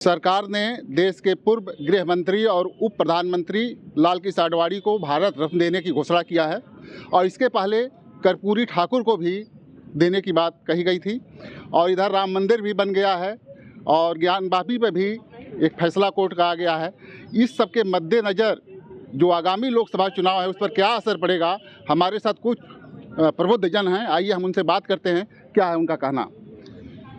सरकार ने देश के पूर्व गृह मंत्री और उप प्रधानमंत्री लाल कृष्ण आडवाणी को भारत रत्न देने की घोषणा किया है और इसके पहले कर्पूरी ठाकुर को भी देने की बात कही गई थी। और इधर राम मंदिर भी बन गया है और ज्ञानवापी पे भी एक फैसला कोर्ट का आ गया है। इस सब के मद्देनज़र जो आगामी लोकसभा चुनाव है उस पर क्या असर पड़ेगा, हमारे साथ कुछ प्रबुद्ध जन हैं, आइए हम उनसे बात करते हैं, क्या है उनका कहना।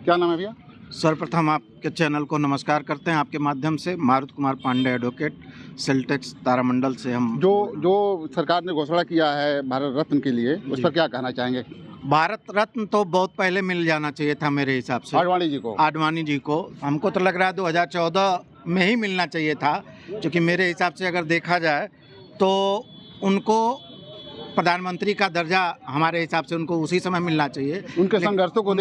क्या नाम है भैया? सर्वप्रथम आपके चैनल को नमस्कार करते हैं। आपके माध्यम से मारुति कुमार पांडे एडवोकेट, सेल्टेक्स तारामंडल से हम जो सरकार ने घोषणा किया है भारत रत्न के लिए, उस पर क्या कहना चाहेंगे? भारत रत्न तो बहुत पहले मिल जाना चाहिए था मेरे हिसाब से आडवाणी जी को। हमको तो लग रहा है 2014 में ही मिलना चाहिए था, क्योंकि मेरे हिसाब से अगर देखा जाए तो उनको प्रधानमंत्री का दर्जा हमारे हिसाब से उनको उसी समय मिलना चाहिए। उनके संघर्षों को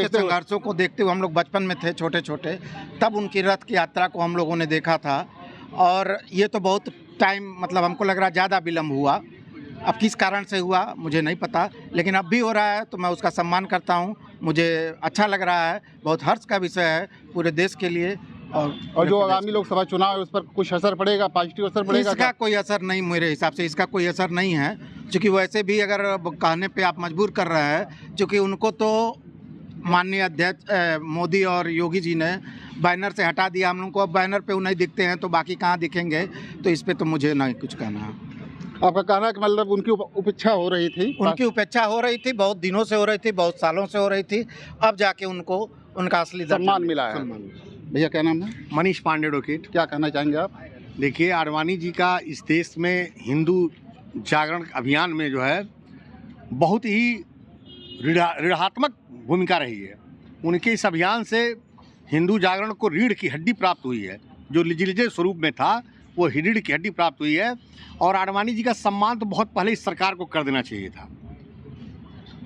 देखते हुए हम लोग बचपन में थे छोटे छोटे, तब उनकी रथ की यात्रा को हम लोगों ने देखा था। और ये तो बहुत टाइम, मतलब हमको लग रहा है ज़्यादा विलम्ब हुआ। अब किस कारण से हुआ मुझे नहीं पता, लेकिन अब भी हो रहा है तो मैं उसका सम्मान करता हूँ। मुझे अच्छा लग रहा है, बहुत हर्ष का विषय है पूरे देश के लिए। और जो आगामी लोकसभा चुनाव है उस पर कुछ असर पड़ेगा, पॉजिटिव असर पड़ेगा? इसका कोई असर नहीं, मेरे हिसाब से इसका कोई असर नहीं है, क्योंकि वैसे भी अगर कहने पे आप मजबूर कर रहे हैं, क्योंकि उनको तो माननीय अध्यक्ष मोदी और योगी जी ने बैनर से हटा दिया। हम लोग को अब बैनर पे नहीं दिखते हैं तो बाकी कहाँ दिखेंगे, तो इस पर तो मुझे नहीं कुछ कहना है। आपका कहना है कि मतलब उनकी उपेक्षा हो रही थी? उनकी उपेक्षा हो रही थी, बहुत दिनों से हो रही थी, बहुत सालों से हो रही थी, अब जाके उनको उनका असली सम्मान मिला है। भैया क्या नाम है? मनीष पांडे एडवोकेट। क्या कहना चाहेंगे आप? देखिए, आडवाणी जी का इस देश में हिंदू जागरण अभियान में जो है बहुत ही ऋणात्मक भूमिका रही है। उनके इस अभियान से हिंदू जागरण को रीढ़ की हड्डी प्राप्त हुई है। जो लिजिलिजे स्वरूप में था वो रीढ़ की हड्डी प्राप्त हुई है। और आडवाणी जी का सम्मान तो बहुत पहले इस सरकार को कर देना चाहिए था,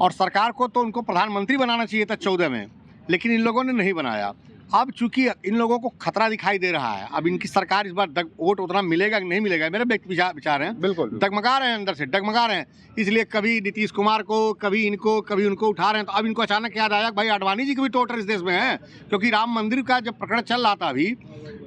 और सरकार को तो उनको प्रधानमंत्री बनाना चाहिए था 14 में, लेकिन इन लोगों ने नहीं बनाया। अब चूंकि इन लोगों को खतरा दिखाई दे रहा है, अब इनकी सरकार इस बार वोट उतना मिलेगा कि नहीं मिलेगा, मेरे व्यक्ति विचार हैं, बिल्कुल डगमगा रहे हैं, अंदर से डगमगा रहे हैं। इसलिए कभी नीतीश कुमार को, कभी इनको, कभी उनको उठा रहे हैं। तो अब इनको अचानक याद आया भाई आडवाणी जी की भी तो वोटर इस देश में है, क्योंकि राम मंदिर का जब प्रकरण चल रहा था अभी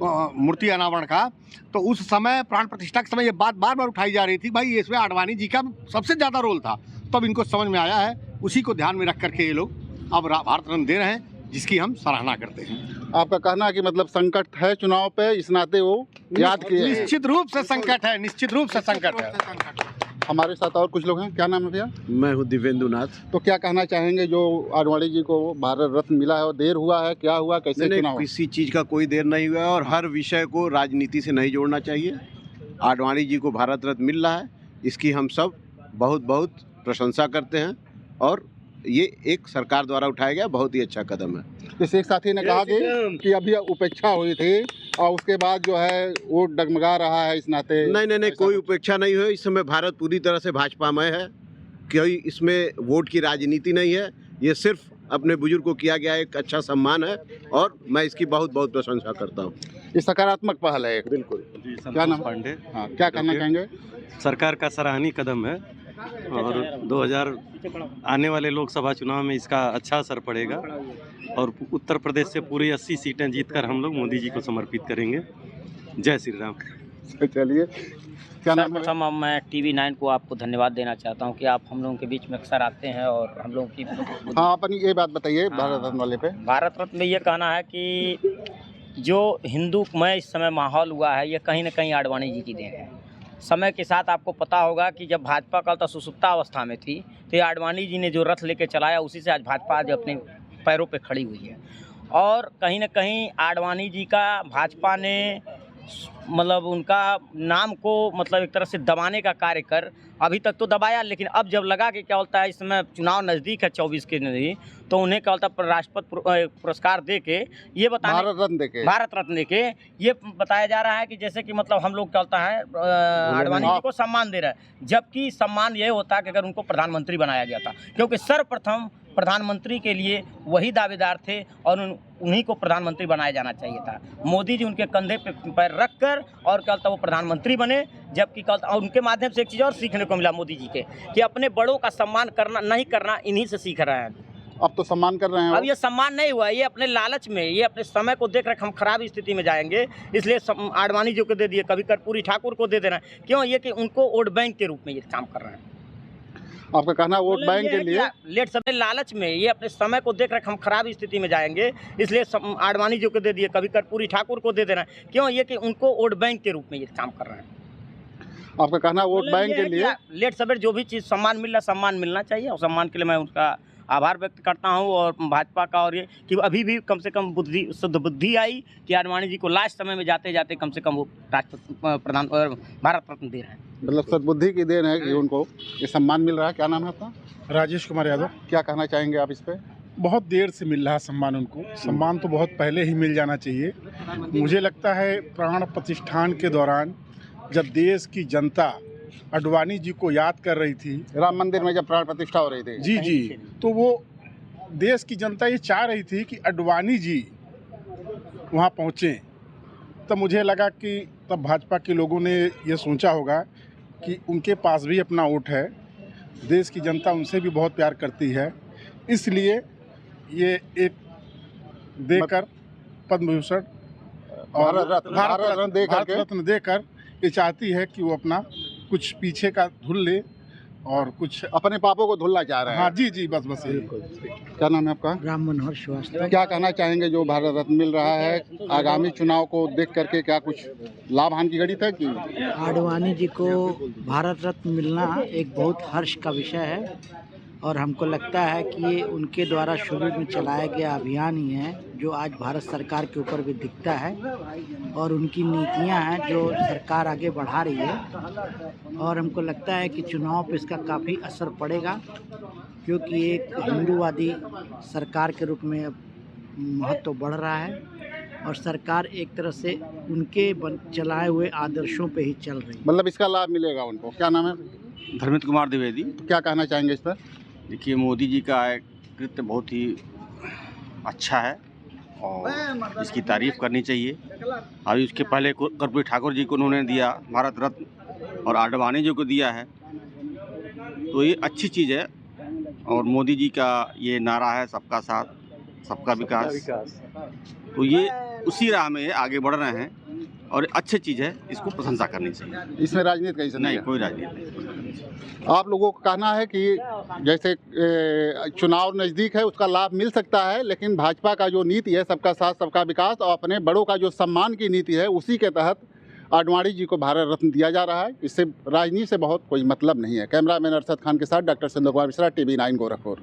मूर्ति अनावरण का, तो उस समय प्राण प्रतिष्ठा के समय ये बात बार बार उठाई जा रही थी भाई इसमें आडवाणी जी का सबसे ज़्यादा रोल था। तब इनको समझ में आया है, उसी को ध्यान में रख करके ये लोग अब भारत रत्न दे रहे हैं, जिसकी हम सराहना करते हैं। आपका कहना है कि मतलब संकट है चुनाव पे, इस नाते वो याद किए? निश्चित रूप से संकट है, निश्चित रूप से संकट है। हमारे साथ और कुछ लोग हैं। क्या नाम है भैया? मैं हूँ दिव्येंदु नाथ। तो क्या कहना चाहेंगे, जो आडवाणी जी को भारत रत्न मिला है और देर हुआ है, क्या हुआ, कैसे चुनाव? किसी चीज़ का कोई देर नहीं हुआ है और हर विषय को राजनीति से नहीं जोड़ना चाहिए। आडवाणी जी को भारत रत्न मिल रहा है, इसकी हम सब बहुत बहुत प्रशंसा करते हैं और ये एक सरकार द्वारा उठाया गया बहुत ही अच्छा कदम है। जैसे एक साथी ने कहा कि अभी उपेक्षा हुई थी और उसके बाद जो है वो डगमगा रहा है, इस नाते नहीं, कोई उपेक्षा नहीं हुई। इस समय भारत पूरी तरह से भाजपामय है, कोई इसमें वोट की राजनीति नहीं है। ये सिर्फ अपने बुजुर्ग को किया गया एक अच्छा सम्मान है और मैं इसकी बहुत बहुत प्रशंसा करता हूँ। ये सकारात्मक पहल है। बिल्कुल। क्या नाम? पांडे। हाँ, क्या कहना चाहेंगे? सरकार का सराहनीय कदम है और 2000 आने वाले लोकसभा चुनाव में इसका अच्छा असर पड़ेगा और उत्तर प्रदेश से पूरी 80 सीटें जीतकर हम लोग मोदी जी को समर्पित करेंगे। जय श्री राम। चलिए, क्या नाम है? सर्वप्रथम मैं TV9 को आपको धन्यवाद देना चाहता हूं कि आप हम लोगों के बीच में अक्सर आते हैं और हम लोगों की हाँ, अपनी ये बात बताइए भारत रत्न वाले पे। भारत रत्न में ये कहना है कि जो हिंदूमय इस समय माहौल हुआ है, ये कहीं ना कहीं आडवाणी जी की देन है। समय के साथ आपको पता होगा कि जब भाजपा कल तक सुसुप्ता अवस्था में थी, तो ये आडवाणी जी ने जो रथ लेके चलाया, उसी से आज भाजपा आज अपने पैरों पे खड़ी हुई है। और कहीं ना कहीं आडवाणी जी का भाजपा ने मतलब उनका नाम को मतलब एक तरह से दबाने का कार्य कर, अभी तक तो दबाया, लेकिन अब जब लगा कि क्या होता है, इस समय चुनाव नज़दीक है 24 के नज़दीक, तो उन्हें क्या होता है राष्ट्रपति पुरस्कार दे के ये बताने, भारत रत्न दे के ये बताया जा रहा है कि जैसे कि मतलब हम लोग क्या होता है आडवाणी जी को सम्मान दे रहा है, जबकि सम्मान ये होता है कि अगर उनको प्रधानमंत्री बनाया गया था, क्योंकि सर्वप्रथम प्रधानमंत्री के लिए वही दावेदार थे और उन्हीं को प्रधानमंत्री बनाया जाना चाहिए था। मोदी जी उनके कंधे पे पैर रख कर और क्या वो प्रधानमंत्री बने, जबकि कल उनके माध्यम से एक चीज़ और सीखने को मिला मोदी जी के, कि अपने बड़ों का सम्मान करना नहीं करना इन्हीं से सीख रहे हैं। अब तो सम्मान कर रहे हैं अब वो। ये सम्मान नहीं हुआ, ये अपने लालच में, ये अपने समय को देख रहे हम खराब स्थिति में जाएंगे, इसलिए आडवाणी जी को दे दिए, कभी कर्पूरी ठाकुर को दे देना है। क्यों? ये कि उनको वोट बैंक के रूप में ये काम कर रहे हैं। आपका कहना है वोट मतलब बैंक ये के है कि लिए लेट समय लालच में, ये अपने समय को देख रहे हम खराब स्थिति में जाएंगे, इसलिए आडवाणी जी को दे दिए, कभी कर्पूरी ठाकुर को दे देना है। क्यों? ये कि उनको वोट बैंक के रूप में ये काम कर रहे हैं। आपका कहना है वोट मतलब बैंक ये के है कि लिए लेट सवेर जो भी चीज़ सम्मान मिल रहा, सम्मान मिलना चाहिए, और सम्मान के लिए मैं उनका आभार व्यक्त करता हूं। और भाजपा का, और ये कि अभी भी कम से कम शुद्ध बुद्धि आई कि आडवाणी जी को लास्ट समय में जाते जाते कम से कम वो प्रधान भारत रत्न दे रहे हैं। मतलब सद्बुद्धि की देन है कि उनको ये सम्मान मिल रहा है। क्या नाम है आपका? राजेश कुमार यादव। क्या कहना चाहेंगे आप इस पे? बहुत देर से मिल रहा है सम्मान उनको, सम्मान तो बहुत पहले ही मिल जाना चाहिए। मुझे लगता है प्राण प्रतिष्ठान के दौरान जब देश की जनता आडवाणी जी को याद कर रही थी, राम मंदिर में जब प्राण प्रतिष्ठा हो रही थी, जी, तो वो देश की जनता ये चाह रही थी कि आडवाणी जी वहाँ पहुँचें। तब मुझे लगा कि तब भाजपा के लोगों ने ये सोचा होगा कि उनके पास भी अपना वोट है, देश की जनता उनसे भी बहुत प्यार करती है, इसलिए ये एक देकर पद्म भूषण और भारत रत्न देकर ये चाहती है कि वो अपना कुछ पीछे का धुल ले और कुछ अपने पापों को धुलना चाह रहे हैं। हाँ जी बस यही। क्या नाम है आपका? राम मनोहर श्रीवास्तव। क्या कहना चाहेंगे जो भारत रत्न मिल रहा है, आगामी चुनाव को देख करके क्या कुछ लाभ हानि की गणित है कि? आडवाणी जी को भारत रत्न मिलना एक बहुत हर्ष का विषय है, और हमको लगता है कि ये उनके द्वारा शुरू में चलाया गया अभियान ही है जो आज भारत सरकार के ऊपर भी दिखता है, और उनकी नीतियां हैं जो सरकार आगे बढ़ा रही है। और हमको लगता है कि चुनाव पे इसका काफ़ी असर पड़ेगा, क्योंकि एक हिंदूवादी सरकार के रूप में महत्व बढ़ रहा है, और सरकार एक तरह से उनके चलाए हुए आदर्शों पे ही चल रही है। मतलब इसका लाभ मिलेगा उनको। क्या नाम है? धर्मेंद्र कुमार द्विवेदी। तो क्या कहना चाहेंगे इस पर? देखिए, मोदी जी का कृत्य बहुत ही अच्छा है और इसकी तारीफ करनी चाहिए। अभी उसके पहले कर्पूरी ठाकुर जी को उन्होंने दिया भारत रत्न, और आडवाणी जी को दिया है, तो ये अच्छी चीज़ है। और मोदी जी का ये नारा है सबका साथ सबका विकास, तो ये उसी राह में आगे बढ़ रहे हैं और अच्छी चीज़ है, इसको प्रशंसा करनी चाहिए। इसमें राजनीति कैसे नहीं, कोई राजनीति नहीं। आप लोगों का कहना है कि जैसे चुनाव नज़दीक है, उसका लाभ मिल सकता है, लेकिन भाजपा का जो नीति है सबका साथ सबका विकास और अपने बड़ों का जो सम्मान की नीति है, उसी के तहत आडवाणी जी को भारत रत्न दिया जा रहा है। इससे राजनीति से बहुत कोई मतलब नहीं है। कैमरामैन अरशद खान के साथ डॉक्टर सिंधु कुमार मिश्रा, TV9 गोरखपुर।